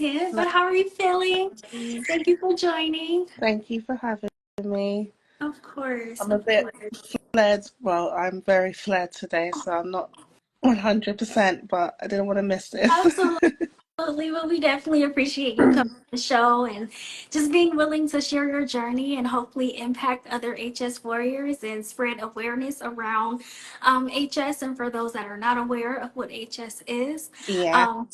Good, Hello. but how are you feeling? Thank you for joining. Thank you for having me. Of course, I'm a of bit course. flared. Well, I'm very flared today, so I'm not 100%, but I didn't want to miss this. Absolutely. Well, we definitely appreciate you coming to the show and just being willing to share your journey and hopefully impact other HS warriors and spread awareness around HS. And for those that are not aware of what HS is, Yeah,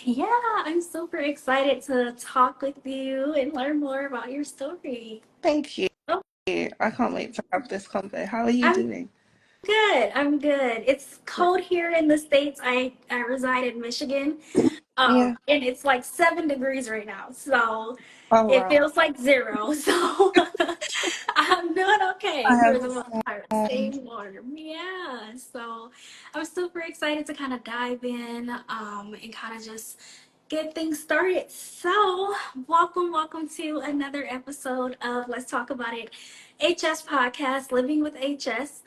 yeah, I'm super excited to talk with you and learn more about your story. thank you. Oh, I can't wait to have this convo. How are you I'm doing? good. I'm good. It's cold here in the States. I reside in Michigan. Yeah. And it's like 7 degrees right now. So Oh, it wow. feels like zero. So I'm doing okay I for the most part. understand. Staying warm. Yeah. So I'm super excited to kind of dive in and kind of just get things started. So welcome to another episode of Let's Talk About It HS podcast, Living with HS.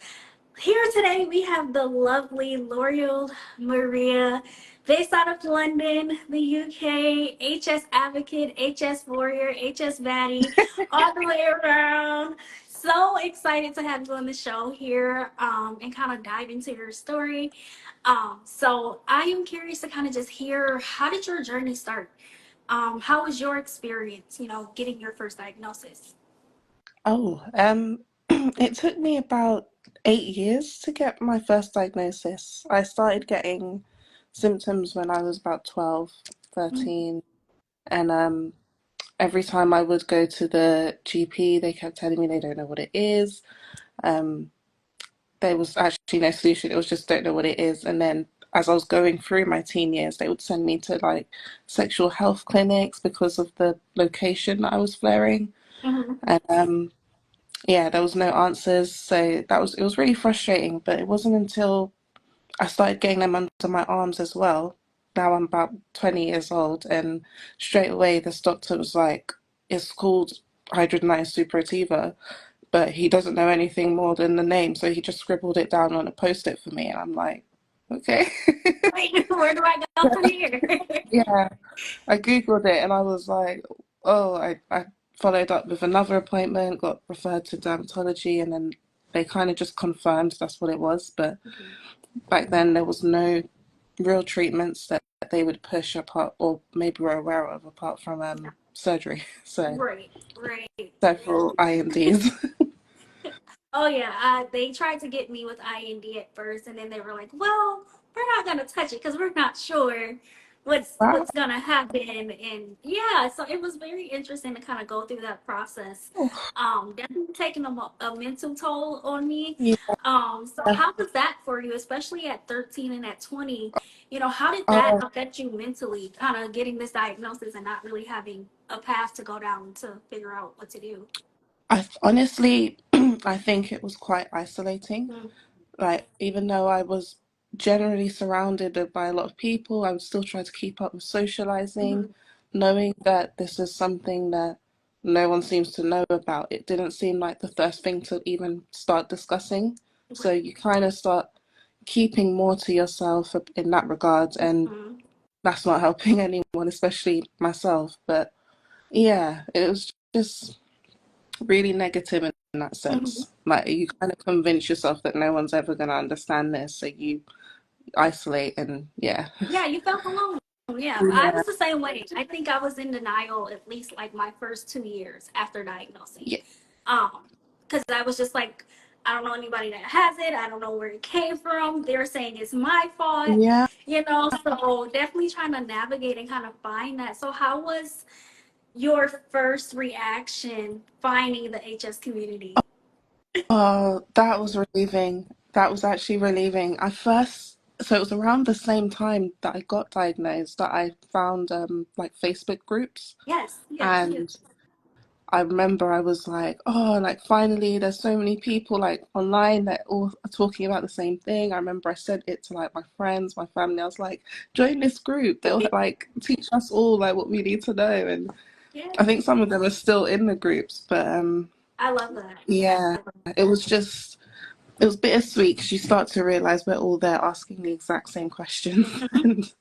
Here today we have the lovely Laurelle-Maria, based out of London, the UK, HS advocate, HS warrior, HS baddie, all the way around. So excited to have you on the show here and kind of dive into your story. So I am curious to kind of just hear, how did your journey start? How was your experience, getting your first diagnosis? Oh, it took me about 8 years to get my first diagnosis. I started getting symptoms when I was about 12, Mhm. 13, and every time I would go to the GP, they kept telling me they don't know what it is. Um, there was actually no solution. It was just don't know what it is. And then as I was going through my teen years, they would send me to like sexual health clinics because of the location that I was flaring. Mhm. And yeah, there was no answers. So it was really frustrating. But it wasn't until I started getting them under my arms as well. Now I'm about 20 years old, and straight away this doctor was like, it's called hydrogenated suppurativa, but he doesn't know anything more than the name, so he just scribbled it down on a post-it for me, and I'm like, okay. Where do I go from here? Yeah, I Googled it and I was like, oh, I followed up with another appointment, got referred to dermatology, and then they kind of just confirmed that's what it was. But back then there was no real treatments that they would push apart or maybe were aware of apart from surgery. So Right, right. several INDs. Oh yeah, they tried to get me with IND at first, and then they were like, "Well, we're not gonna touch it because we're not sure Wow. what's gonna happen." And yeah, so it was very interesting to kind of go through that process. Definitely taking a mental toll on me. Yeah. So how was that for you, especially at 13 and at 20? How did that Oh, affect you mentally, kind of getting this diagnosis and not really having a path to go down to figure out what to do? I honestly, I think it was quite isolating. Like, even though I was generally surrounded by a lot of people, I would still try to keep up with socializing, Mm-hmm. knowing that this is something that no one seems to know about. It didn't seem like the first thing to even start discussing. So Right. you kind of start keeping more to yourself in that regard, and Mm-hmm. that's not helping anyone, especially myself. But yeah, it was just really negative in that Mm-hmm. sense. Like, you kind of convince yourself that no one's ever going to understand this, so you isolate and yeah. Yeah, you felt alone. Yeah, I Yeah. was the same way. I think I was in denial at least like my first 2 years after diagnosing. Yeah. Um, because I was just like, I don't know anybody that has it. I don't know where it came from. They're saying it's my fault, Yeah. So definitely trying to navigate and kind of find that. So how was your first reaction finding the HS community? Oh, that was relieving. That was actually relieving. So it was around the same time that I got diagnosed that I found like Facebook groups, Yes, yes, yes. and I remember I was like, oh, like finally there's so many people like online that all are talking about the same thing. I remember I sent it to like my friends, my family. I was like, join this group. They'll like teach us all like what we need to know. And Yeah, I think some of them are still in the groups, but I love that. yeah, it was just it was bittersweet because you start to realize we're all there asking the exact same questions Mhm, and mhm.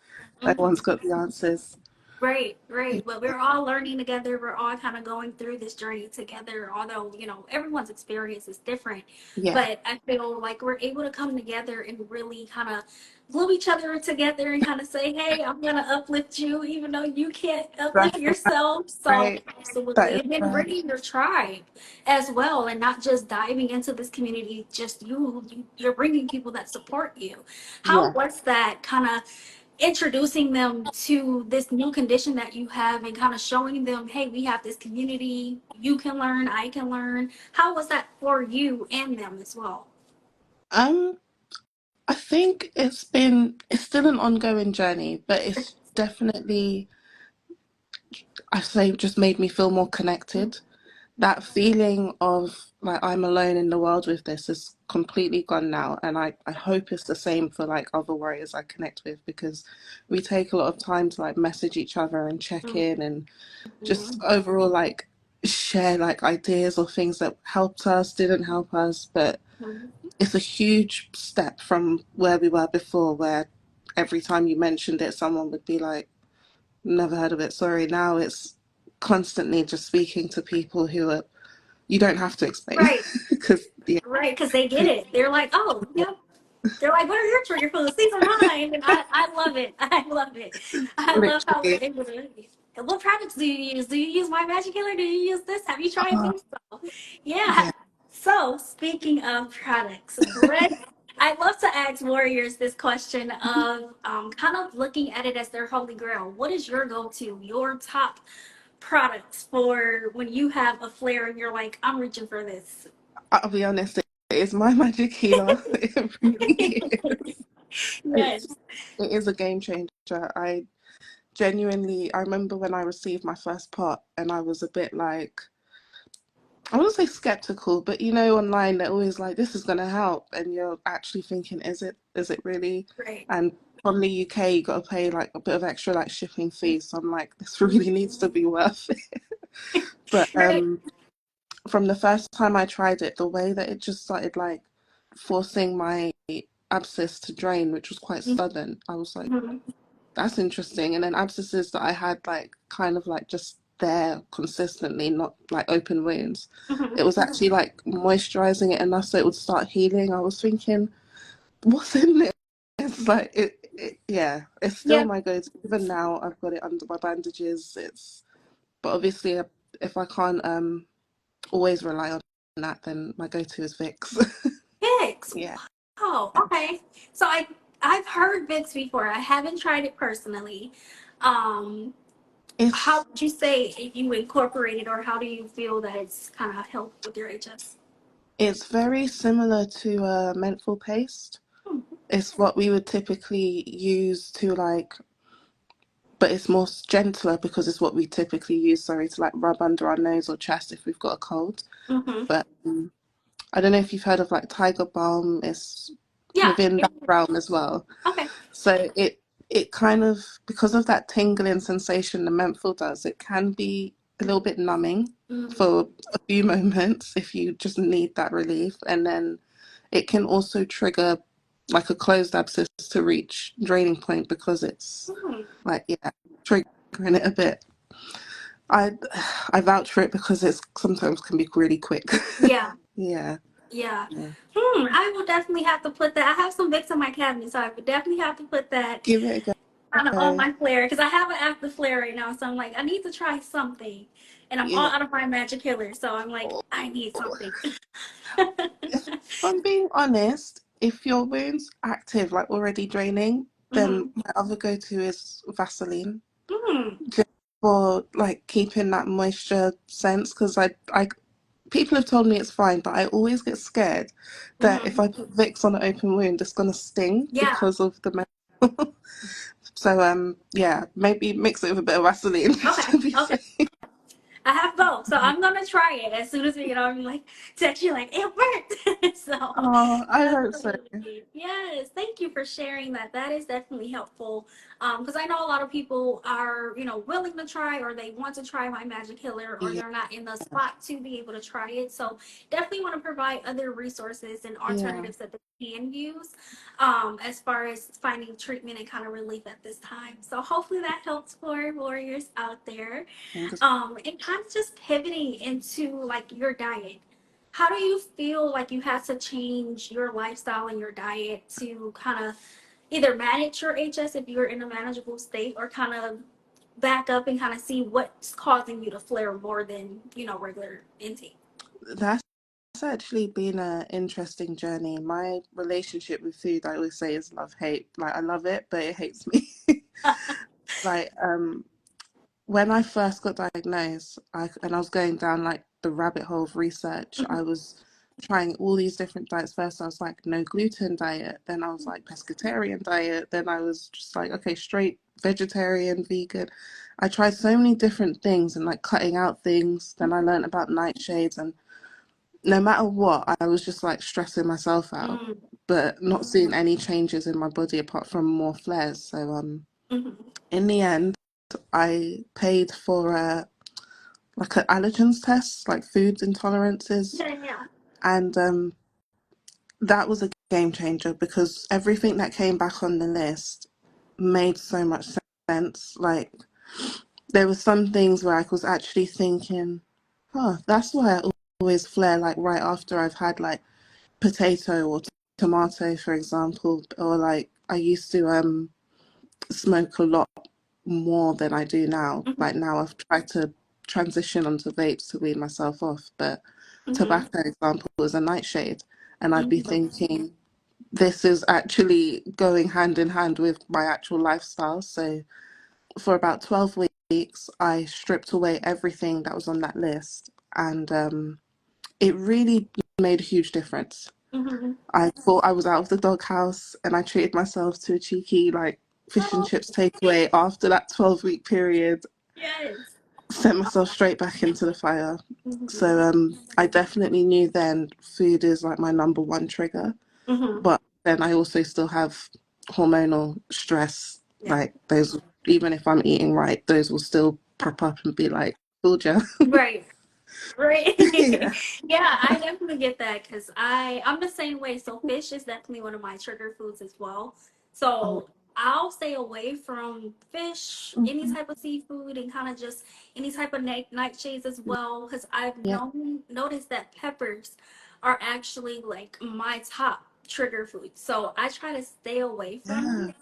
everyone's got the answers. Right, right. But we're all learning together. We're all kind of going through this journey together, although, everyone's experience is different. Yeah, But I feel like we're able to come together and really kind of glue each other together and kind of say, hey, I'm going to uplift you, even though you can't uplift that's yourself. So, right. That absolutely. is And then right. bringing your tribe as well, and not just diving into this community, just you're bringing people that support you. How Yeah. was that kind of introducing them to this new condition that you have and kind of showing them, hey, we have this community, you can learn, I can learn. How was that for you and them as well? Um, I think it's still an ongoing journey, but it's definitely, I say, just made me feel more connected. That feeling of like I'm alone in the world with this is completely gone now. And I hope it's the same for like other warriors I connect with, because we take a lot of time to like message each other and check in and just Mhm. overall like share like ideas or things that helped us, didn't help us. But Mhm. it's a huge step from where we were before, where every time you mentioned it, someone would be like, never heard of it, sorry. Now it's constantly just speaking to people who are, you don't have to explain Right, because yeah, right, because they get it. They're like, oh, yeah, yep. They're like, what are your trigger foods? These are mine. And I love it. I love it. I love how we're literally, able to. What products do you use? Do you use My Magic Killer? Do you use this? Have you tried uh, this? So, yeah. yeah. So, speaking of products, Brett, I love to ask warriors this question of kind of looking at it as their holy grail. What is your go to, your top products for when you have a flare and you're like, I'm reaching for this? I'll be honest, it is my magic healer. It really is. Yes. It's it is a game changer. I genuinely, I remember when I received my first pot, and I was a bit like, I wouldn't say skeptical, but online they're always like, this is gonna help, and you're actually thinking, is it? Is it really? Right. And from the UK, you got to pay like a bit of extra like shipping fees. So I'm like, this really needs to be worth it. But Right. from the first time I tried it, the way that it just started like forcing my abscess to drain, which was quite sudden, I was like, Mhm. that's interesting. And then abscesses that I had like kind of like just there consistently, not like open wounds. Mhm. It was actually like moisturizing it enough so it would start healing. I was thinking, what's in it? It's like yeah, it's still Yep. my go-to. Even now, I've got it under my bandages. But obviously, if I can't always rely on that, then my go-to is Vicks. Vicks. Yeah, Oh, okay. So I've heard Vicks before. I haven't tried it personally. Um, how it's would you say if you incorporate it, or how do you feel that it's kind of helped with your HS? it's very similar to menthol paste. Hmm. It's what we would typically use to like, but it's more gentler because it's what we typically use, sorry, to like rub under our nose or chest if we've got a cold. Mm-hmm. But I don't know if you've heard of like Tiger Balm. It's Yeah. within that realm as well. Okay. So it kind of, because of that tingling sensation the menthol does, it can be a little bit numbing Mm-hmm. for a few moments if you just need that relief, and then it can also trigger like a closed abscess to reach draining point because it's Mm-hmm. like, yeah, triggering it a bit. I I vouch for it because it's sometimes can be really quick. Yeah. Yeah, Yeah. yeah. I will definitely have to put that. I have some Vicks in my cabinet, so I would definitely have to put that Give it a kind of on go. my flare because I have an active flare right now. So I'm like, I need to try something, and I'm all Yeah. out of my magic killer. So I'm like, I need something. If I'm being honest, if your wound's active, like already draining, then Mm-hmm. my other go-to is Vaseline, Mm-hmm. just for like keeping that moisture sense. Because people have told me it's fine, but I always get scared that if Mm-hmm. I put Vicks on an open wound, it's gonna sting Yeah. because of the metal. So yeah, maybe mix it with a bit of Vaseline just Okay. to be Okay. safe. I have both, so I'm gonna try it as soon as we get on. I'm like, text you like it worked. So Oh, I hope so. absolutely, yes. Thank you for sharing that. That is definitely helpful. Because I know a lot of people are, willing to try, or they want to try my magic healer, or Yeah, they're not in the spot to be able to try it. So definitely want to provide other resources and yeah. alternatives that they can use, as far as finding treatment and kind of relief at this time. So hopefully that helps for warriors out there. Fingers. And kind of just pivoting into like your diet. How do you feel like you had to change your lifestyle and your diet to kind of either manage your HS if you're in a manageable state, or kind of back up and kind of see what's causing you to flare more than, regular intake? That's actually been an interesting journey. My relationship with food, I always say, is love hate. Like I love it, but it hates me. Like when I first got diagnosed, and I was going down like the rabbit hole of research. I was trying all these different diets. First, I was like no gluten diet. Then I was like pescatarian diet. Then I was just like okay, straight vegetarian, vegan. I tried so many different things and like cutting out things. Then I learned about nightshades, and no matter what, I was just like stressing myself out, Mm-hmm. but not seeing any changes in my body apart from more flares. So in the end, I paid for a like an allergens test, like food intolerances, Yeah, yeah. and that was a game changer because everything that came back on the list made so much sense. Like there were some things where I was actually thinking, "Huh, that's why I always flare like right after I've had like potato or tomato, for example, or like I used to smoke a lot more than I do now. Mm-hmm. Like now I've tried to transition onto vapes to wean myself off, but Mm-hmm. tobacco example is a nightshade, and I'd be Mm-hmm. thinking this is actually going hand in hand with my actual lifestyle. So for about 12 weeks I stripped away everything that was on that list, and it really made a huge difference. Mm-hmm. I thought I was out of the doghouse, and I treated myself to a cheeky like fish and Oh, chips takeaway after that 12-week period, yes. sent myself straight back into the fire. Mm-hmm. So I definitely knew then food is like my number one trigger, Mm-hmm. but then I also still have hormonal stress, Yeah. like those, even if I'm eating right, those will still pop up and be like, fooled ya. Right. Right. Yeah. Yeah, I definitely get that because I'm the same way. So fish is definitely one of my trigger foods as well. Oh, So I'll stay away from fish, any mhm. type of seafood, and kind of just any type of nightshades as well. Because I've Yeah. noticed that peppers are actually like my top trigger food. So I try to stay away from Yeah. them.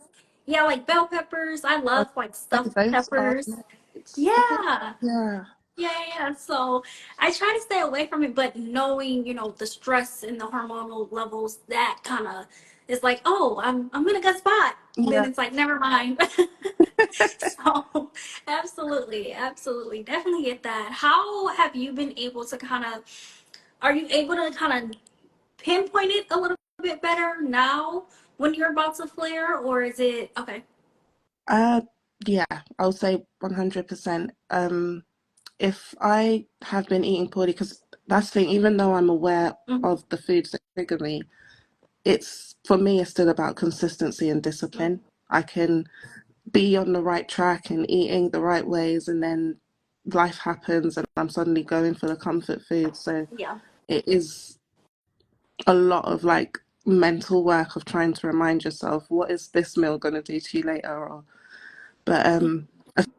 Yeah, like bell peppers. I I love like say stuffed those are peppers. it's Yeah. yeah. Yeah, yeah, yeah. So I try to stay away from it, but knowing, the stress and the hormonal levels, that kind of is like, oh, I'm in a good spot. Then Yeah. it's like, never mind. So absolutely, absolutely, definitely get that. How have you been able to are you able to kind of pinpoint it a little bit better now when you're about to flare, or is it okay? Uh, yeah, I'll say 100%. If I have been eating poorly, because that's the thing, even though I'm aware Mm-hmm. of the foods that trigger me, it's for me, it's still about consistency and discipline. I can be on the right track and eating the right ways, and then life happens and I'm suddenly going for the comfort food. So Yeah. it is a lot of like mental work of trying to remind yourself, what is this meal going to do to you later? Or but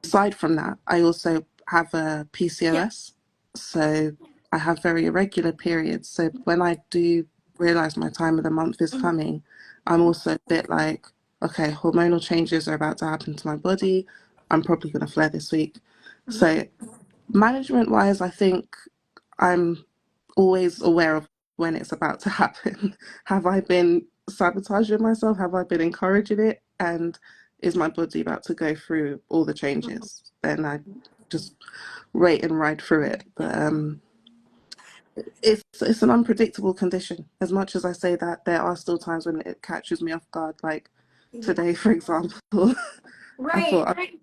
aside from that, I also have a Yeah. PCOS, so I have very irregular periods. So when I do realize my time of the month is Mm-hmm. coming, I'm also a bit like, okay, hormonal changes are about to happen to my body. I'm probably going to flare this week. So management wise, I think I'm always aware of when it's about to happen. Have I been sabotaging myself? Have I been encouraging it? And is my body about to go through all the Mm-hmm. changes? Then I just wait and ride through it. But it's an unpredictable condition. As much as I say that, there are still times when it catches me off guard, like Yeah. today, for example. I Right, thought, right.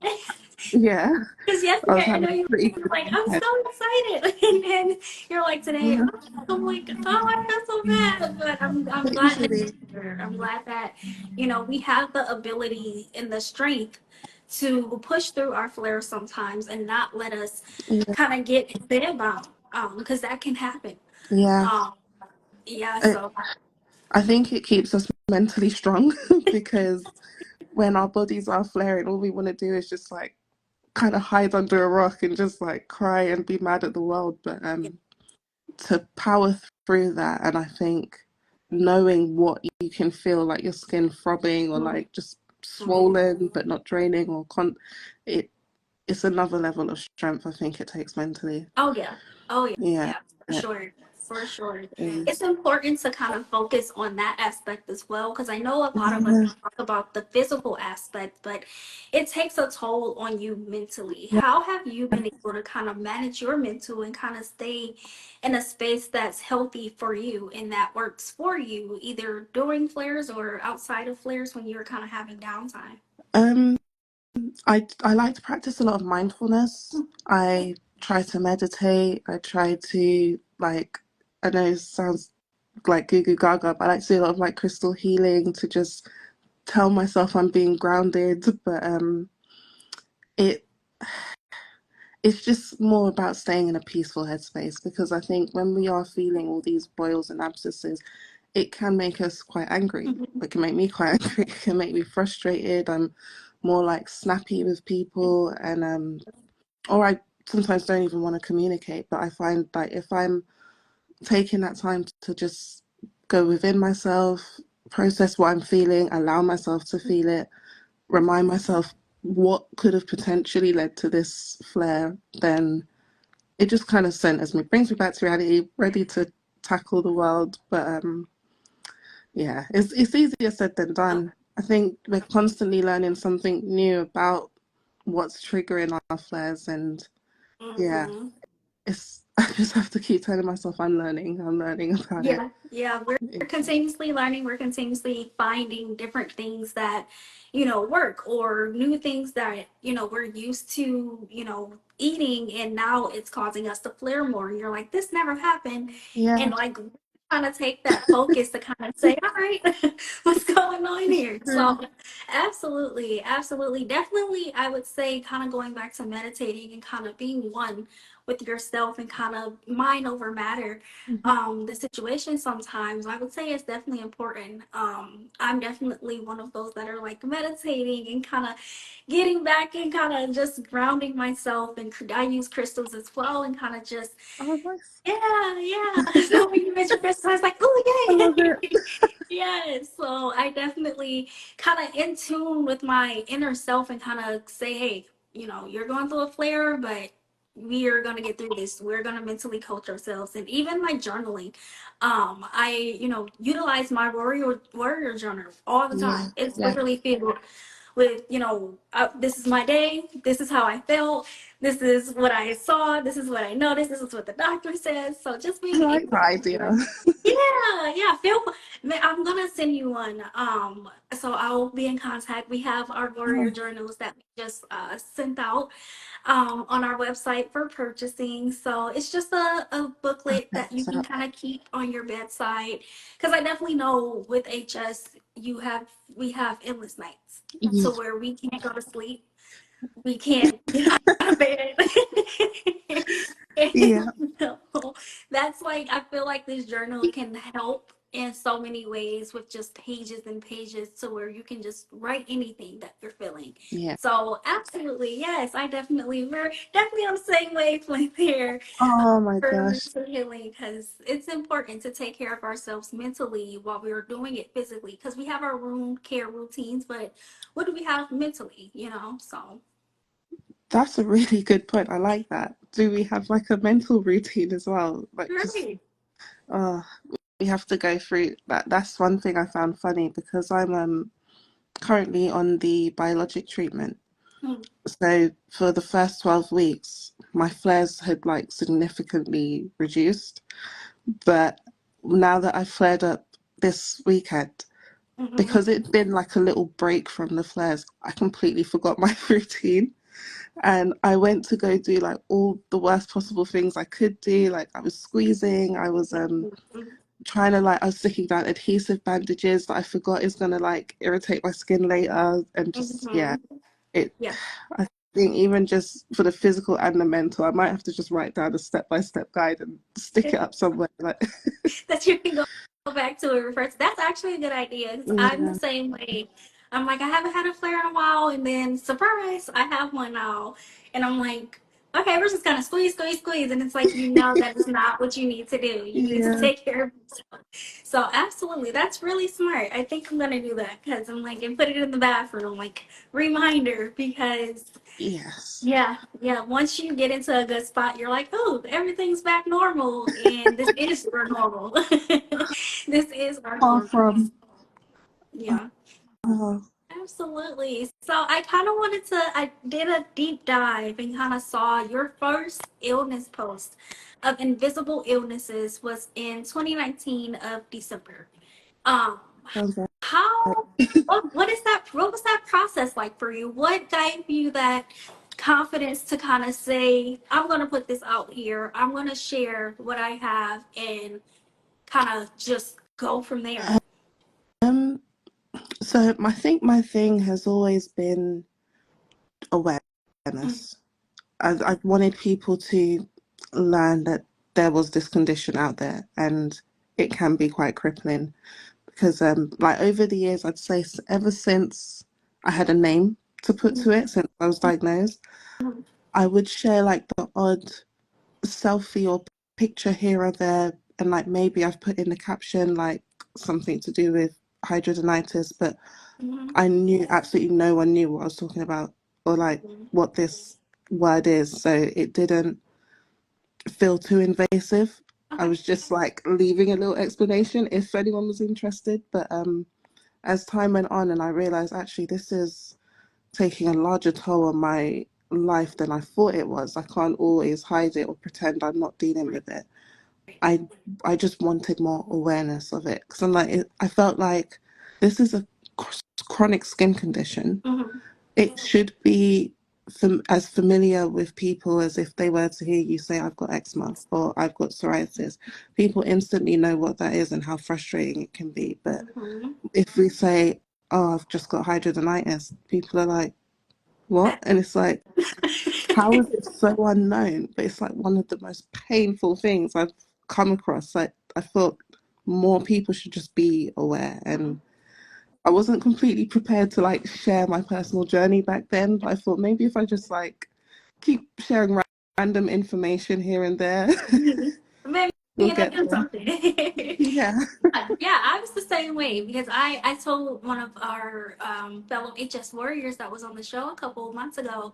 yeah, Because I was yesterday I know having you a pretty were good like, I'm weekend. so excited. And then you're like today, Yeah, oh, I'm like, oh, I feel so bad. But I'm but glad that usually, I'm glad that, we have the ability and the strength to push through our flares sometimes and not let us yeah, kind of get bed bound. Because that can happen. yeah. Um, yeah, I, so I think it keeps us mentally strong because when our bodies are flaring, all we want to do is just like kind of hide under a rock and just like cry and be mad at the world. But to power through that, and I think knowing what you can feel, like your skin throbbing or mhm, like just mhm. swollen but not draining or it it's another level of strength I think it takes mentally. Oh yeah. Oh yeah. Yeah, Yeah, for it sure. For sure. It's is. important to kind of focus on that aspect as well because I know a lot of us Yeah, talk about the physical aspect, but it takes a toll on you mentally. yeah. How have you been able to kind of manage your mental and kind of stay in a space that's healthy for you and that works for you, either during flares or outside of flares when you're kind of having downtime? Um, I like to practice a lot of mindfulness. I try to meditate. I try to like, I know it sounds like goo goo gaga, but I like to do a lot of like crystal healing to just tell myself I'm being grounded. But it it's just more about staying in a peaceful headspace because I think when we are feeling all these boils and abscesses, it can make us quite angry. Mhm. It can make me quite angry. It can make me frustrated. I'm more like snappy with people, and or I sometimes don't even want to communicate. But I find like if I'm taking that time to just go within myself, process what I'm feeling, allow myself to feel it, remind myself what could have potentially led to this flare, then it just kind of centers me, brings me back to reality, ready to tackle the world. But yeah, it's easier said than done. I think we're constantly learning something new about what's triggering our flares, and yeah, Mhm. it's I just have to keep telling myself I'm learning about it. Yeah, yeah, we're continuously learning, we're continuously finding different things that, work or new things that, we're used to, eating and now it's causing us to flare more. And you're like, this never happened. Yeah, And like kind of take that focus to kind of say, all right, what's going on it's here? true. So absolutely, absolutely. Definitely, I would say kind of going back to meditating and kind of being one with yourself and kind of mind over matter the situation sometimes I would say it's definitely important. I'm definitely one of those that are like meditating and kind of getting back and kind of just grounding myself, and I use crystals as well and kind of just Oh, nice. yeah. So when you mentioned crystals I was like, I oh love it. yay. Yes, so I definitely kind of in tune with my inner self and kind of say, hey, you're going through a flare, but we are going to get through this. We're going to mentally coach ourselves. And even my journaling, I, utilize my warrior journal all the Yeah, time. It's yeah. literally filled with, this is my day, this is how I felt, this is what I saw, this is what I noticed, this is what the doctor says. So just I being like able that to, idea. yeah, feel. I'm gonna send you one. So I'll be in contact. We have our warrior Oh, journals that we just sent out on our website for purchasing. So it's just a I'll booklet check that you this can out. kind of keep on your bedside. Because I definitely know with HS, we have endless nights. So Ye- where we can't go to sleep, we can't get out of bed. Yeah, So that's like I feel like this journal can help in so many ways with just pages and pages to where you can just write anything that you're feeling. yeah. So absolutely, yes, we're definitely on the same wavelength here Oh my for gosh. mental healing because it's important to take care of ourselves mentally while we're doing it physically because we have our wound care routines, but what do we have mentally? So That's a really good point. I like that. Do we have like a mental routine as well? Like just right. uh we have to go through that. That's one thing I found funny because I'm currently on the biologic treatment. Hmm. So for the first 12 weeks, my flares had like significantly reduced. But now that I flared up this weekend, Mhm. because it'd been like a little break from the flares, I completely forgot my routine. And I went to go do like all the worst possible things I could do. Like I was squeezing, I was Mhm. trying to like I was sticking down adhesive bandages that I forgot is gonna like irritate my skin later, and just yeah, Mhm. it Yeah. I think even just for the physical and the mental, I might have to just write down a step-by-step guide and stick it up somewhere. Like That you can go back to and refer to. That's actually a good idea because I'm the yeah, same way. I'm like, I haven't had a flare in a while, and then surprise, I have one now. And I'm like, okay, we're just gonna squeeze, squeeze, squeeze. And it's like, that is not what you need to do. You need to yeah, take care of yourself. So, absolutely, that's really smart. I think I'm gonna do that because I'm like, and put it in the bathroom, like, reminder, because yes. yeah, yeah. Once you get into a good spot, you're like, oh, everything's back normal, and this is our normal. This is our Far normal. from Yeah, uh, absolutely. So I kind of I did a deep dive and kind of saw your first illness post of invisible illnesses was in 2019 of December. Um, sounds right. how what is that what was that process like for you? What gave you that confidence to kind of say, I'm gonna put this out here, I'm gonna share what I have and kind of just go from there? Um, so I think my thing has always been Mm-hmm. awareness. I wanted people to learn that there was this condition out there, and it can be quite crippling because like over the years, I'd say ever since I had a name to put to it, since I was diagnosed, I would share like the odd selfie or picture here or there, and like maybe I've put in the caption like something to do with hydrodenitis, but Mm-hmm. I knew absolutely no one knew what I was talking about or like what this word is, so it didn't feel too invasive. I Okay. was just like leaving a little explanation if anyone was interested. But as time went on and I realized actually this is taking a larger toll on my life than I thought it was. I can't always hide it or pretend I'm not dealing with it. I I just wanted more awareness of it because I'm like I felt like this is a chronic skin condition. Mm-hmm. It should be as familiar with people as if they were to hear you say, I've got eczema or I've got psoriasis. People instantly know what that is and how frustrating it can be. But Mm-hmm. if we say, oh, I've just got hydrodenitis, people are like, what? And it's like, how is it so unknown? But it's like one of the most painful things I've come across. Like, I thought more people should just be aware. And I wasn't completely prepared to like share my personal journey back then, but I thought maybe if I just like keep sharing random information here and there, Maybe we'll it'll get do there. something. Yeah. Yeah, I was the same way because I told one of our fellow HS warriors that was on the show a couple of months ago,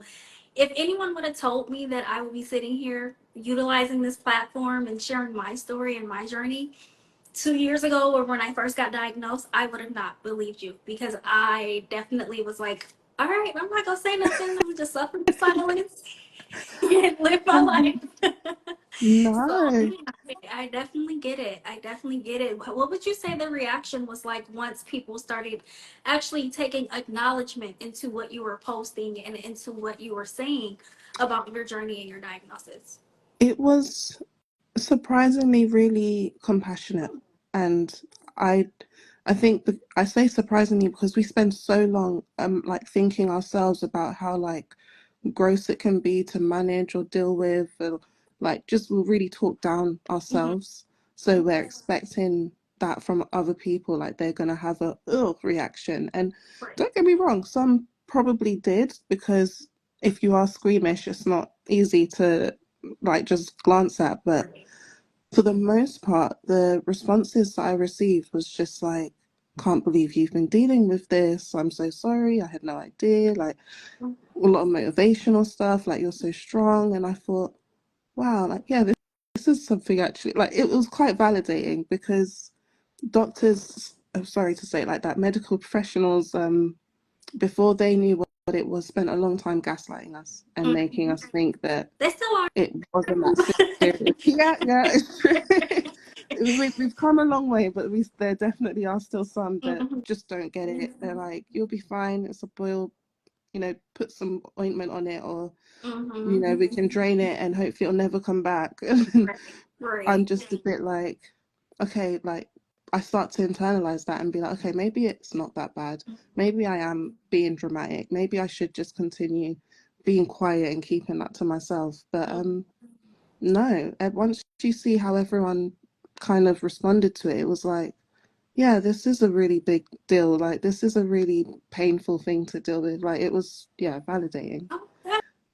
if anyone would have told me that I would be sitting here utilizing this platform and sharing my story and my journey 2 years ago or when I first got diagnosed, I would have not believed you because I definitely was like, all right, I'm not gonna say nothing. I'm just suffer in silence and live my life. So No, I definitely get it. I definitely get it. What would you say the reaction was like once people started actually taking acknowledgement into what you were posting and into what you were saying about your journey and your diagnosis? it was surprisingly really compassionate, and I I think I say surprisingly because we spend so long like thinking ourselves about how like gross it can be to manage or deal with, and like just we'll really talk down Mm-hmm. ourselves, so we're expecting that from other people, like they're gonna have a ugh reaction. And Right. don't get me wrong, some probably did, because if you are squeamish it's not easy to like just glance at. But Right. for the most part, the responses that I received was just like, can't believe you've been dealing with this. I'm so sorry. I had no idea. Like a lot of motivational stuff, like you're so strong. And I thought, wow, like, yeah, this is something actually, like it was quite validating because doctors, I'm sorry to say it like that, medical professionals, before they knew what it was, spent a long time gaslighting us and making Mm-hmm. us think that They still are. it wasn't that serious. Yeah, yeah, it's true. we've come a long way, but there definitely are still some that Mhm, just don't get it. They're like, you'll be fine. It's a boil, put some ointment on it, or mhm. we can drain it and hopefully it'll never come back. And Right, I'm right. just a bit like, okay, like I start to internalize that and be like, okay, maybe it's not that bad. Maybe I am being dramatic. Maybe I should just continue being quiet and keeping that to myself. But no, once you see how everyone kind of responded to it, it was like, yeah, this is a really big deal. Like, this is a really painful thing to deal with. Like, it was, yeah, validating. Oh,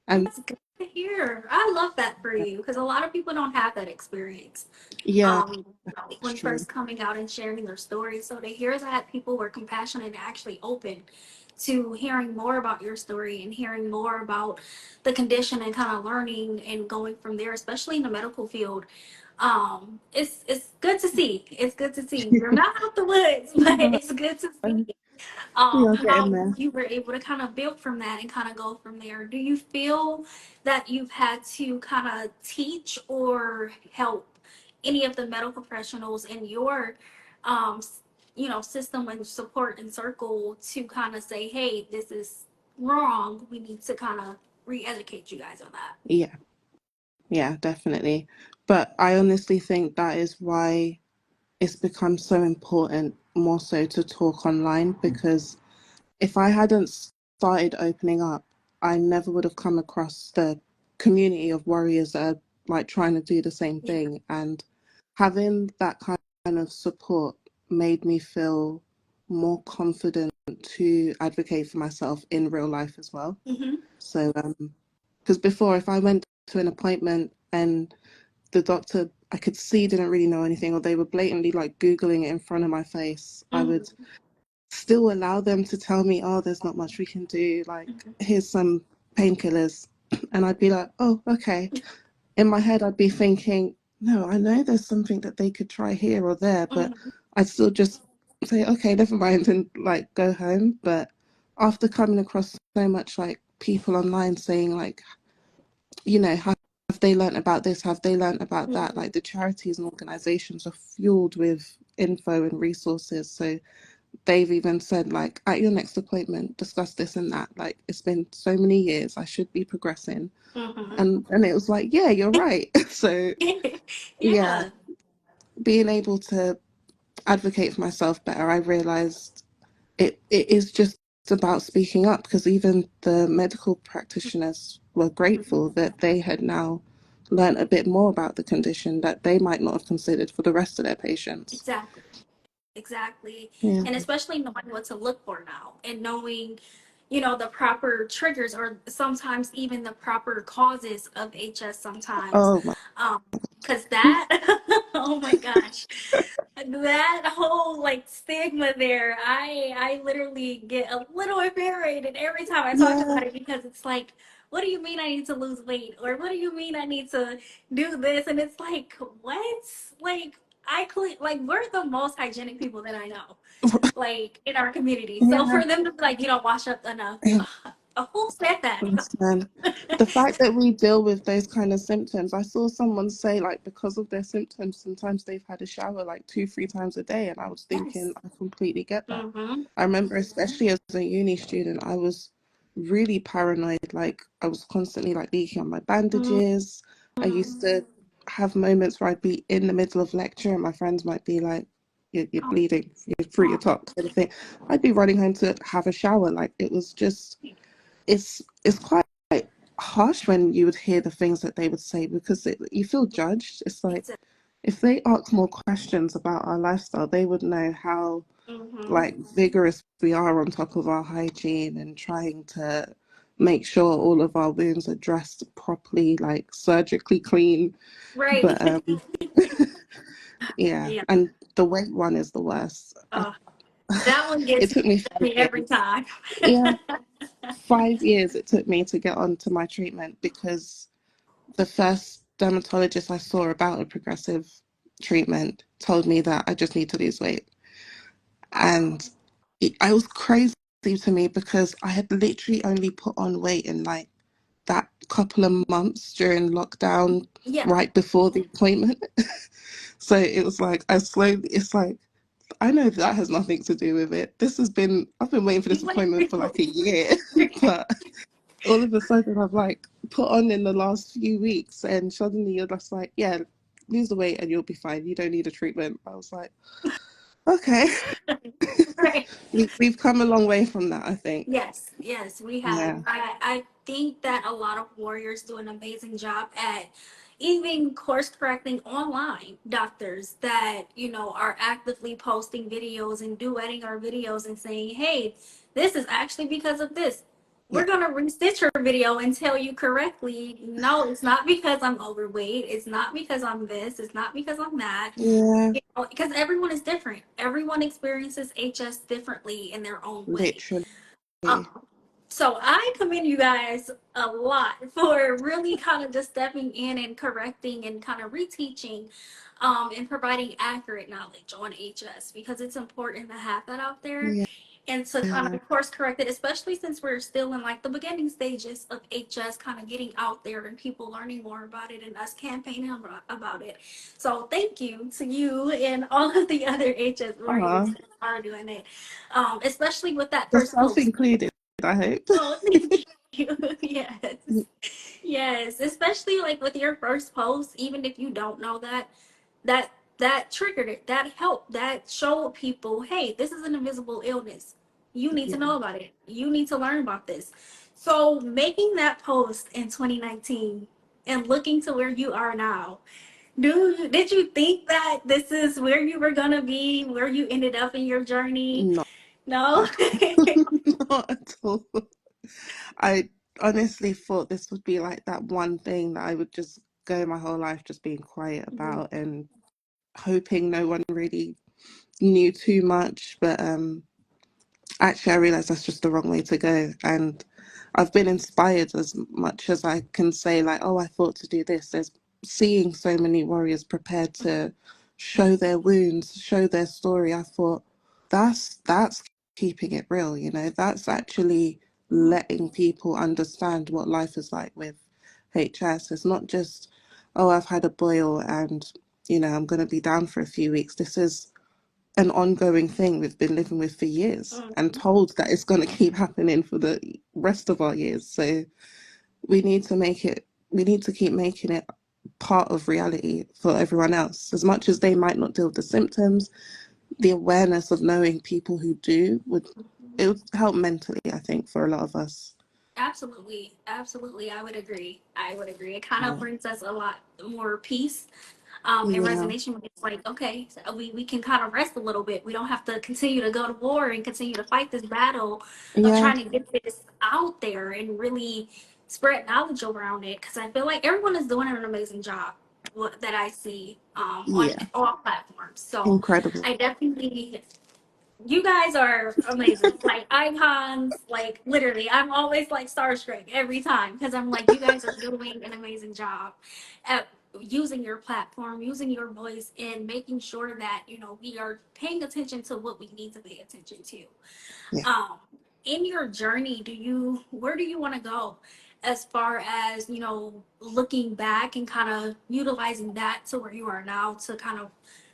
And that's good to hear. I love that for you because a lot of people don't have that experience. yeah, Um, it's when true. first coming out and sharing their story. So to hear that people were compassionate and actually open to hearing more about your story and hearing more about the condition and kind of learning and going from there, especially in the medical field. It's good to see. It's good to see. You're not out the woods, but No, it's good to see we are getting how there. you were able to kind of build from that and kind of go from there. Do you feel that you've had to kind of teach or help any of the medical professionals in your, um, system and support and circle to kind of say, hey, this is wrong. We need to kind of re-educate you guys on that. Yeah, yeah, definitely. But I honestly think that is why it's become so important more so to talk online, because if I hadn't started opening up, I never would have come across the community of warriors that are like trying to do the same Yeah. thing. And having that kind of support made me feel more confident to advocate for myself in real life as well. Mm-hmm. So, because before, if I went to an appointment and the doctor I could see didn't really know anything, or they were blatantly like Googling it in front of my face, I would Mm-hmm. still allow them to tell me, oh, there's not much we can do. Like, here's some painkillers. And I'd be like, oh, okay. In my head, I'd be thinking, no, I know there's something that they could try here or there, but Mm-hmm. I'd still just say, okay, never mind, and like go home. But after coming across so much like people online saying, like, have they learnt about this? Have they learnt about that? Mm-hmm. Like, the charities and organizations are fueled with info and resources. So they've even said, like, at your next appointment, discuss this and that. Like, it's been so many years, I should be progressing. Mm-hmm. And it was like, yeah, you're right. So yeah, Yeah. being able to advocate for myself better, I realized it is just about speaking up, because even the medical practitioners were grateful that they had now learned a bit more about the condition that they might not have considered for the rest of their patients. Exactly. Exactly. Yeah. And especially knowing what to look for now and knowing, the proper triggers or sometimes even the proper causes of HS sometimes. Oh my. Um, because that, oh my gosh, that whole like stigma there, I literally get a little infuriated every time I talk Yeah. about it because it's like, what do you mean I need to lose weight? Or what do you mean I need to do this? And it's like, what? Like I clean like we're the most hygienic people that I know, like in our community. So Yeah. for them to be like, you don't wash up enough, who said that? Understand. The fact that we deal with those kind of symptoms, I saw someone say, like, because of their symptoms, sometimes they've had a shower like 2, 3 times a day. And I was thinking, Yes. I completely get that. Mm-hmm. I remember, especially as a uni student, I was really paranoid. Like, I was constantly like leaking on my bandages. I used to have moments where I'd be in the middle of lecture and my friends might be like, you're Oh, bleeding, you're through your oh, top, kind of thing. I'd be running home to have a shower. Like, it was just, it's quite harsh when you would hear the things that they would say, because you feel judged. It's like, exactly. if they ask more questions about our lifestyle, they would know how Mm-hmm. like vigorous we are on top of our hygiene and trying to make sure all of our wounds are dressed properly, like surgically clean. Right. But yeah, Yeah. and the weight one is the worst. Uh, that one It gets took me five me every years. time. Yeah, 5 years it took me to get onto my treatment, because the first dermatologist I saw about a progressive treatment told me that I just need to lose weight. And I was crazy to me, because I had literally only put on weight in like that couple of months during lockdown Yeah. right before the appointment. So it was like I slowly, it's like, I know that has nothing to do with it. I've been waiting for this You appointment for like a year, wait. but all of a sudden I've like put on in the last few weeks, and suddenly you're just like, yeah, lose the weight and you'll be fine. You don't need a treatment. I was like, okay, Right. we've come a long way from that, I think. Yes, yes, we have. Yeah, I think that a lot of warriors do an amazing job at even course correcting online doctors that, are actively posting videos and duetting our videos and saying, hey, this is actually because of this. We're yeah, going to restitch your video and tell you correctly, no, it's not because I'm overweight. It's not because I'm this. It's not because I'm that. yeah, Because everyone is different. Everyone experiences HS differently in their own way. literally. Um, so I commend you guys a lot for really kind of just stepping in and correcting and kind of reteaching and providing accurate knowledge on HS because it's important to have that out there Yeah, and to kind of course correct it, especially since we're still in like the beginning stages of HS kind of getting out there and people learning more about it and us campaigning about it. So thank you to you and all of the other HS warriors uh, that are doing it, especially with that first yourself post. included, I hope. Oh, thank you. Yes. Yes. Especially like with your first post, even if you don't know that that triggered it, that helped, that showed people, hey, this is an invisible illness. You need to Yeah, know about it. You need to learn about this. So making that post in 2019 and looking to where you are now, did you think that this is where you were gonna be, where you ended up in your journey? not No. at not at all. I honestly thought this would be like that one thing that I would just go my whole life just being quiet about and hoping no one really knew too much. But actually, I realized that's just the wrong way to go. And I've been inspired as much as I can say, like, oh, I thought to do this. There's seeing so many warriors prepared to show their wounds, show their story. I thought that's keeping it real, that's actually letting people understand what life is like with HS. It's not just, oh, I've had a boil and, I'm going to be down for a few weeks. This is an ongoing thing we've been living with for years and Mhm. told that it's going to keep happening for the rest of our years. So we need to keep making it part of reality for everyone else. As much as they might not deal with the symptoms, the awareness of knowing people who do it would help mentally, I think, for a lot of us. Absolutely, absolutely. I would agree. I would agree. It kind of Yeah, brings us a lot more peace and yeah, resignation. It's like, okay, so we can kind of rest a little bit. We don't have to continue to go to war and continue to fight this battle of yeah, trying to get this out there and really spread knowledge around it. Because I feel like everyone is doing an amazing job that I see on yeah. all platforms. So Incredible. I definitely you guys are amazing, like icons, like literally I'm always like starstruck every time because I'm like you guys are doing an amazing job at using your platform, using your voice, and making sure that we are paying attention to what we need to pay attention to. Yeah. um in your journey, where do you want to go as far as looking back and kind of utilizing that to where you are now to kind of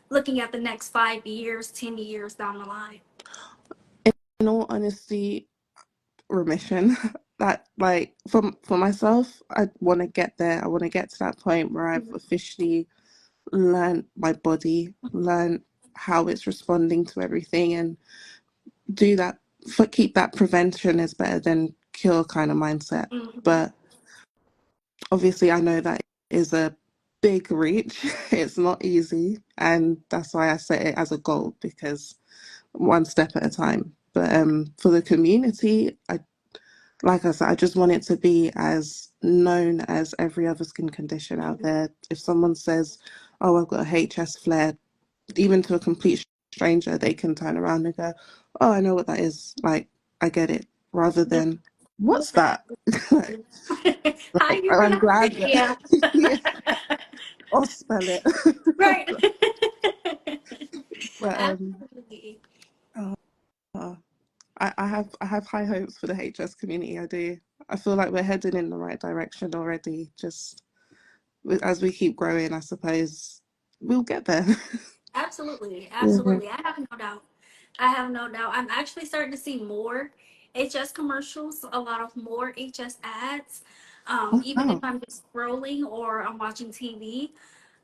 looking at the next 5 years, 10 years down the line? In all honesty, remission. That, like, for myself, I want to get there. I want to get to that point where I've officially learned my body, learned how it's responding to everything, and do that. For keep that prevention is better than cure kind of mindset. Mhm. But obviously, I know that is a big reach. It's not easy, and that's why I set it as a goal, because one step at a time. But for the community, like I said, I just want it to be as known as every other skin condition out there. If someone says, "Oh, I've got a HS flare," even to a complete stranger, they can turn around and go, "Oh, I know what that is. Like, I get it." Rather Yeah. than, What's "What's that? that?" like, How do you I'm pronounce glad it? that, Yeah. yeah, I'll spell it. Right. but Absolutely. uh, I have high hopes for the HS community. I do. I feel like we're heading in the right direction already. Just as we keep growing, I suppose we'll get there. Absolutely, Yeah. absolutely. I have no doubt. I have no doubt. I'm actually starting to see more HS commercials, a lot of more HS ads. Oh Even if wow. I'm just scrolling or I'm watching TV,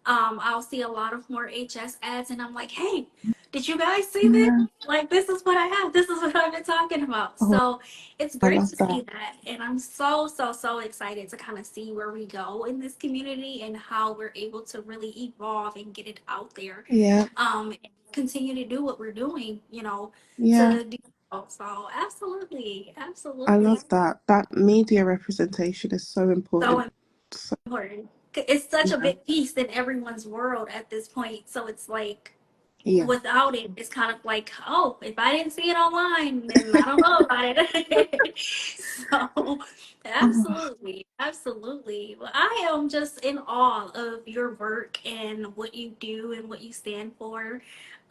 I'll see a lot of more HS ads, and I'm like, hey, did you guys see this? Yeah. Like, this is what I have. This is what I've been talking about. Oh, So it's I great love to that. see that. And I'm so, so, so excited to kind of see where we go in this community and how we're able to really evolve and get it out there. Yeah. And continue to do what we're doing, Yeah. to do so. Absolutely. I Absolutely. love that. That media representation is so So important. So, important. It's such a yeah. big piece in everyone's world at this point. So it's like, Yeah. without it, it's kind of like, oh, if I didn't see it online, then I don't know about it. So, Oh, absolutely, absolutely. Well, I am just in awe of your work and what you do and what you stand for.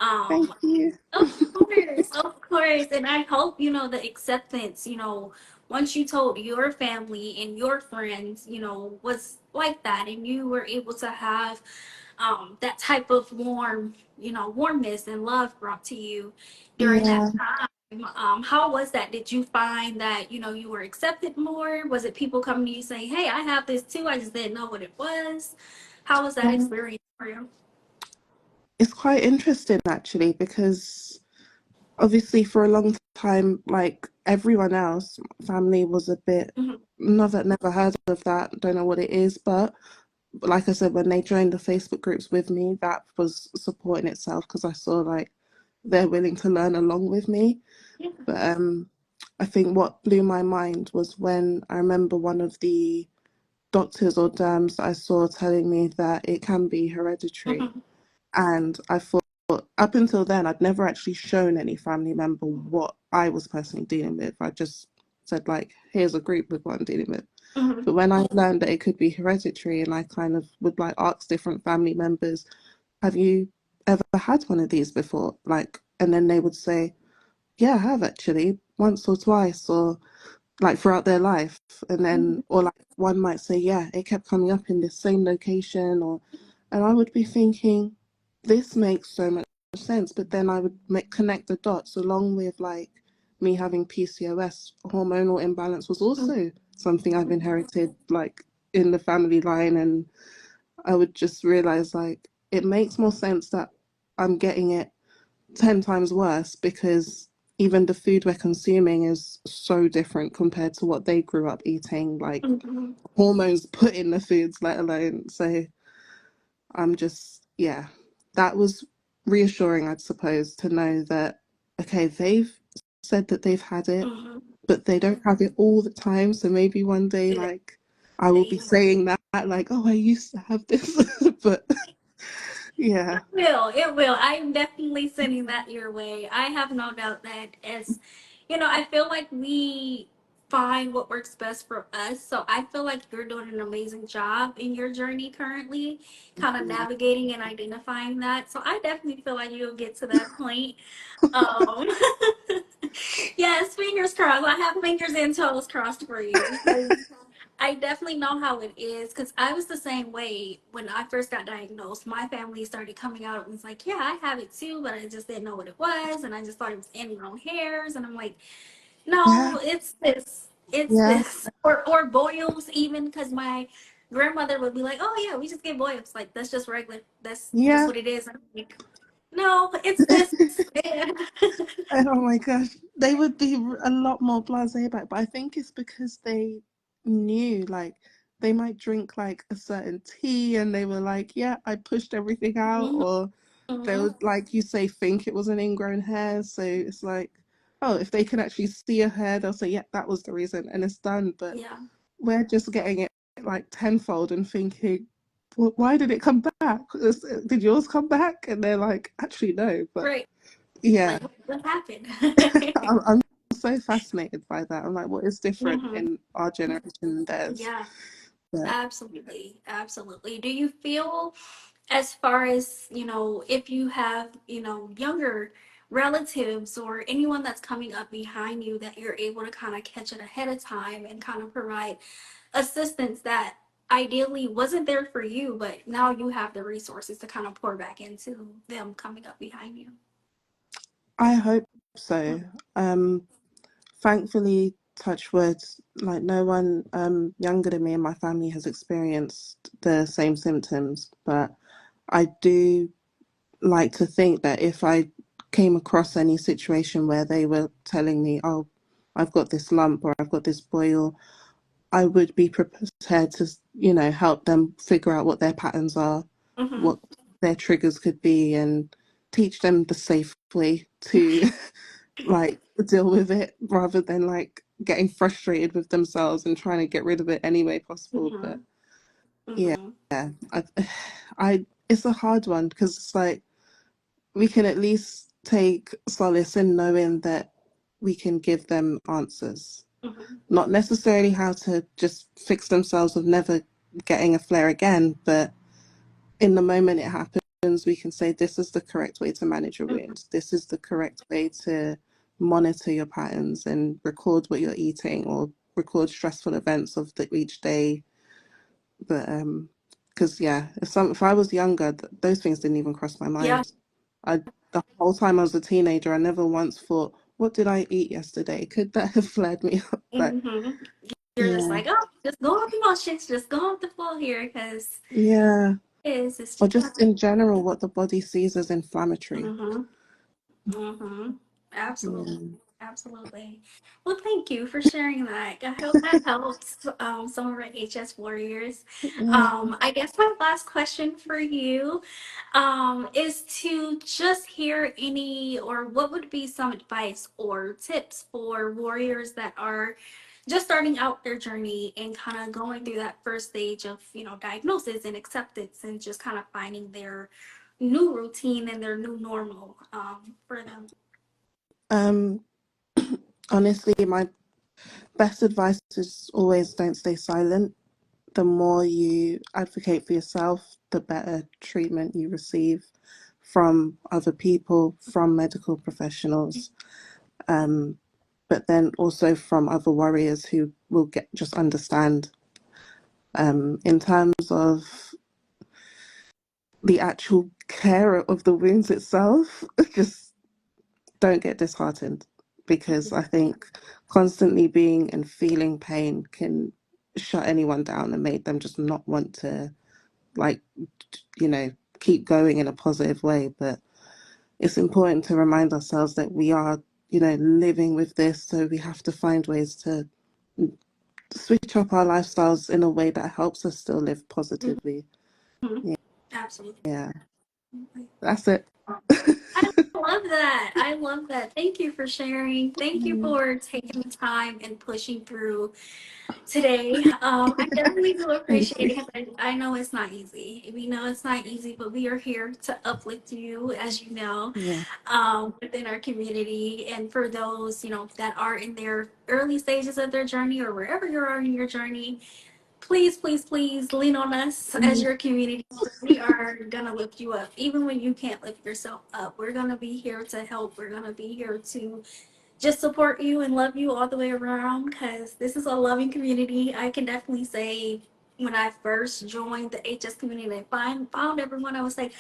thank Um, you. of course, and I hope the acceptance. Once you told your family and your friends, was like that, and you were able to have that type of warmness and love brought to you during that Yeah. time. How was that? Did you find that, you were accepted more? Was it people coming to you saying, hey, I have this too, I just didn't know what it was? How was that Um, experience for you? it's quite interesting actually because obviously for a long time, like everyone else, family was a bit Hmm. never heard of that, don't know what it is, but like I said, when they joined the Facebook groups with me, that was support in itself because I saw like they're willing to learn along with me. Yeah. But I think what blew my mind was when I remember one of the doctors or derms that I saw telling me that it can be hereditary. Hmm. And I thought, up until then, I'd never actually shown any family member what I was personally dealing with. I just said, like, here's a group with what I'm dealing with. Hmm. But when I learned that it could be hereditary, and I kind of would like ask different family members, have you ever had one of these before? Like, and then they would say, yeah, I have actually, once or twice, or like throughout their life. And then, or like one might say, yeah, it kept coming up in the same location, or, and I would be thinking, this makes so much sense. But then I would connect the dots along with like me having PCOS, hormonal imbalance was also something I've inherited, like in the family line. And I would just realize like it makes more sense that I'm getting it 10 times worse because even the food we're consuming is so different compared to what they grew up eating, like Hmm. hormones put in the foods, let alone. So I'm just, yeah, that was reassuring, I suppose, to know that, okay, they've said that they've had it, Hmm. but they don't have it all the time. So maybe one day, like, I will be saying that, like, oh, I used to have this. But yeah, It will. I'm definitely sending that your way. I have no doubt that I feel like we find what works best for us. So I feel like you're doing an amazing job in your journey currently, kind of navigating and identifying that. So I definitely feel like you'll get to that point. Um, yes, fingers crossed. I have fingers and toes crossed for you because I definitely know how it is because I was the same way when I first got diagnosed. My family started coming out and was like, yeah, I have it too, but I just didn't know what it was. And I just thought it was animal hairs. And I'm like, yeah, no, it's this. It's yeah, this. Or boils, even because my grandmother would be like, oh, yeah, we just get boils. Like, that's just regular. That's just yeah. what it is. And I'm like, no, it's this. Oh my gosh, they would be a lot more blasé about it, but I think it's because they knew, like, they might drink like a certain tea and they were like, yeah, I pushed everything out, Mhm. or they Mhm. would, like you say, think it was an ingrown hair. So it's like, oh, if they can actually see a hair, they'll say, yeah, that was the reason, and it's done. But Yeah. we're just getting it like tenfold and thinking, well, why did it come back? Did yours come back? And they're like, actually, no. But Right. yeah. Like, what happened? I'm so fascinated by that. I'm like, what is different Hmm. in our generation and theirs? Yeah, But absolutely. Absolutely. Do you feel, as far as, if you have, younger relatives or anyone that's coming up behind you, that you're able to kind of catch it ahead of time and kind of provide assistance that ideally wasn't there for you, but now you have the resources to kind of pour back into them coming up behind you. I hope so. Um, Thankfully, touch wood, like no one younger than me in my family has experienced the same symptoms, but I do like to think that if I came across any situation where they were telling me, oh, I've got this lump or I've got this boil, I would be prepared to, help them figure out what their patterns are, Mm-hmm. what their triggers could be, and teach them the safe way to like deal with it rather than like getting frustrated with themselves and trying to get rid of it any way possible. But Mm-hmm. yeah, Mm-hmm. I, it's a hard one because it's like we can at least take solace in knowing that we can give them answers, Mm-hmm. not necessarily how to just fix themselves with never getting a flare again, but in the moment it happens, we can say this is the correct way to manage your Mm-hmm. wounds. This is the correct way to monitor your patterns and record what you're eating or record stressful events of each day. But because yeah, if I was younger, those things didn't even cross my Yeah. mind. I The whole time I was a teenager, I never once thought, what did I eat yesterday? Could that have flared me up? But Mm-hmm. You're just yeah, like, oh, just go off emotions, just go off the flow here, because yeah. it's Or just. just in general, what the body sees as inflammatory. Mm-hmm. Mm-hmm. Absolutely. Yeah. Absolutely. Well, thank you for sharing that. I hope that helps some of our HS warriors. Yeah. I guess my last question for you is to just hear any, or what would be some advice or tips for warriors that are just starting out their journey and kind of going through that first stage of, diagnosis and acceptance and just kind of finding their new routine and their new normal for them. Um, Honestly, my best advice is always don't stay silent. The more you advocate for yourself, the better treatment you receive from other people, from medical professionals, um, but then also from other warriors who will get just understand. In terms of the actual care of the wounds itself, just don't get disheartened because I think constantly being and feeling pain can shut anyone down and make them just not want to, like, you know, keep going in a positive way. But it's important to remind ourselves that we are, living with this, so we have to find ways to switch up our lifestyles in a way that helps us still live positively. Mhm. Absolutely. Yeah, that's it. I love that. I love that. Thank you for sharing. Thank you Mm, for taking the time and pushing through today. I definitely do thank appreciate you. it because I know it's not easy. We know it's not easy, but we are here to uplift you, as you know, Yeah. within our community. And for those, that are in their early stages of their journey or wherever you are in your journey, please, please, please lean on us as Mm, your community. We are going to lift you up. Even when you can't lift yourself up, we're going to be here to help. We're going to be here to just support you and love you all the way around because this is a loving community. I can definitely say when I first joined the HS community and found everyone, I was like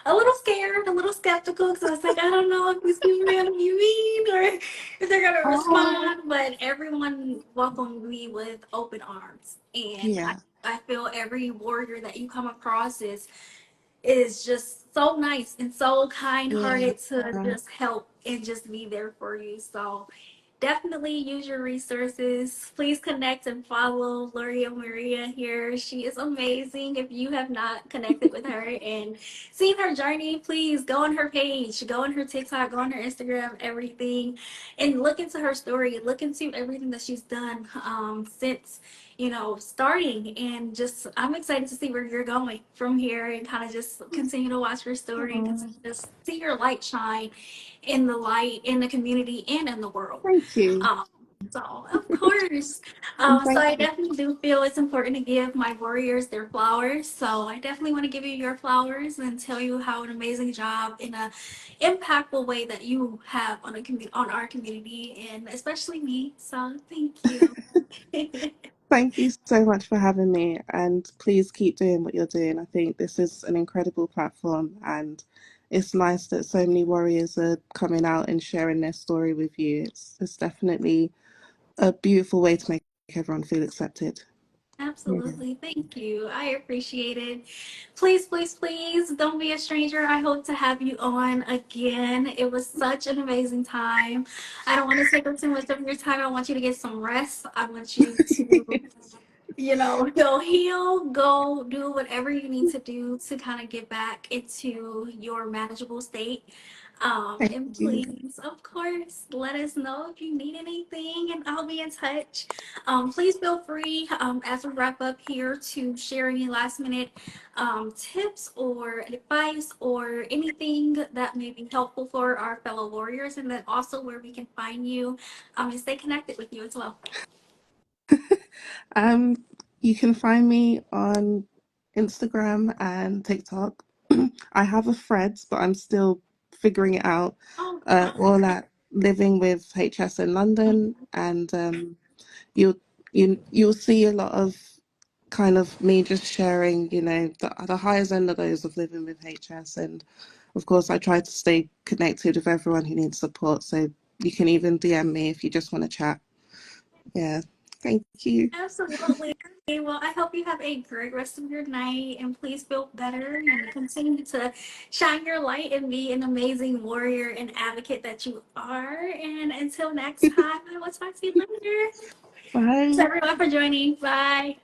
a little scared, a little skeptical because I was like, I don't know if these people are going to be mean or if they're going to oh, respond. But everyone welcomed me with open arms. And yeah. I feel every warrior that you come across is just so nice and so kind Yeah. hearted to just help and just be there for you. So definitely use your resources. Please connect and follow Laurelle-Maria here. She is amazing. If you have not connected with her and seen her journey, please go on her page, go on her TikTok, go on her Instagram, everything, and look into her story. Look into everything that she's done since starting, and just I'm excited to see where you're going from here and kind of just continue to watch your story and Oh, just see your light shine in the community and in the world. thank you. So, of course. And So thank I you. definitely do feel it's important to give my warriors their flowers. So I definitely want to give you your flowers and tell you how an amazing job in a impactful way that you have on on our community and especially me. So thank you. Thank you so much for having me, and please keep doing what you're doing. I think this is an incredible platform, and it's nice that so many warriors are coming out and sharing their story with you. It's definitely a beautiful way to make everyone feel accepted. Yeah. Absolutely. Thank you. I appreciate it. Please, please, please don't be a stranger. I hope to have you on again. It was such an amazing time. I don't want to take up too much of your time. I want you to get some rest. I want you to go heal, go do whatever you need to do to kind of get back into your manageable state. Thank And you. please, of course, let us know if you need anything, and I'll be in touch. Please feel free, as we wrap up here, to share any last minute tips or advice or anything that may be helpful for our fellow warriors, and then also where we can find you and stay connected with you as well. Um, you can find me on Instagram and TikTok. I have a thread, but I'm still figuring it out. Oh, All at Living with HS in London, and you'll you'll see a lot of kind of me just sharing, the highest end of those of living with HS, and of course I try to stay connected with everyone who needs support. So you can even DM me if you just want to chat. Yeah, thank you. absolutely. Well, I hope you have a great rest of your night and please feel better and continue to shine your light and be an amazing warrior and advocate that you are. And until next time, I will talk to you later. Thanks Bye. everyone for joining. Bye.